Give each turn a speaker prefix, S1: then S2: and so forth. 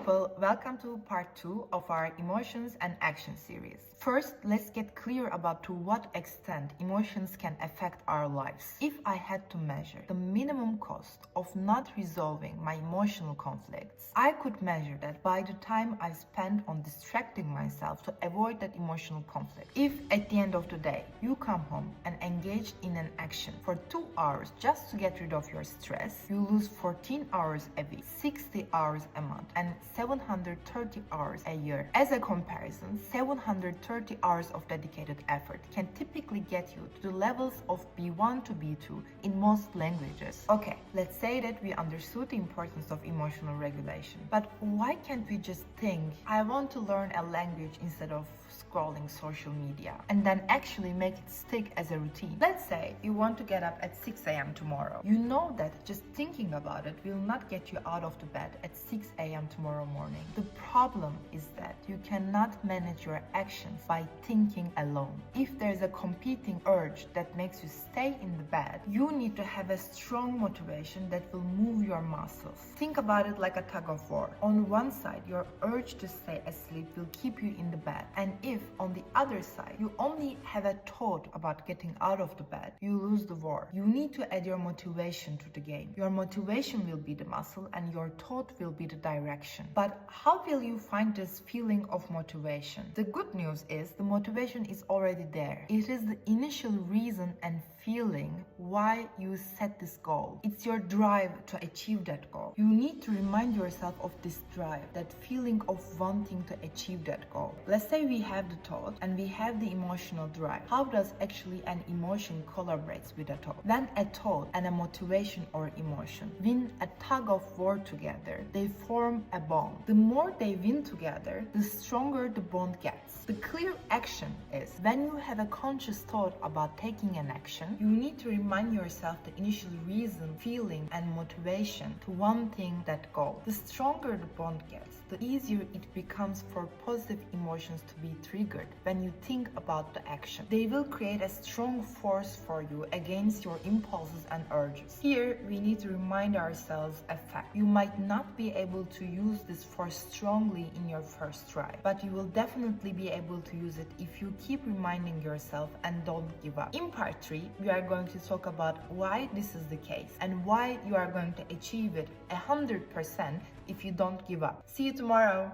S1: people, welcome to part 2 of our emotions and action series. First, let's get clear about to what extent emotions can affect our lives. If I had to measure the minimum cost of not resolving my emotional conflicts, I could measure that by the time I spend on distracting myself to avoid that emotional conflict. If at the end of the day, you come home and engaged in an action for 2 hours just to get rid of your stress, you lose 14 hours a week, 60 hours a month, and 730 hours a year. As a comparison, 730 hours of dedicated effort can typically get you to the levels of B1 to B2 in most languages. Okay, let's say that we understood the importance of emotional regulation. But why can't we just think, I want to learn a language instead of scrolling social media, and then actually make it stick as a routine? Let's say you want to get up at 6 a.m. tomorrow. You know that just thinking about it will not get you out of the bed at 6 a.m. tomorrow morning. The problem is that you cannot manage your actions by thinking alone. If there's a competing urge that makes you stay in the bed, you need to have a strong motivation that will move your muscles. Think about it like a tug of war. On one side, your urge to stay asleep will keep you in the bed, and if on the other side you only have a thought about getting out of the bed, you lose the war. You need to add your motivation to the game. Your motivation will be the muscle and your thought will be the direction. But how will you find this feeling of motivation? The good news is the motivation is already there. It is the initial reason and feeling why you set this goal. It's your drive to achieve that goal. You need to remind yourself of this drive, that feeling of wanting to achieve that goal. Let's say we have the thought and we have the emotional drive. How does actually an emotion collaborates with a thought? When a thought and a motivation or emotion win a tug of war together, they form a bond. The more they win together, the stronger the bond gets. The clear action is when you have a conscious thought about taking an action, you need to remind yourself the initial reason, feeling, and motivation to wanting that goal. The stronger the bond gets, the easier it becomes for positive emotions to be triggered when you think about the action. They will create a strong force for you against your impulses and urges. Here, we need to remind ourselves a fact. You might not be able to use this force strongly in your first try, but you will definitely be able to use it if you keep reminding yourself and don't give up. In part 3, we are going to talk about why this is the case and why you are going to achieve it 100% if you don't give up. See you tomorrow.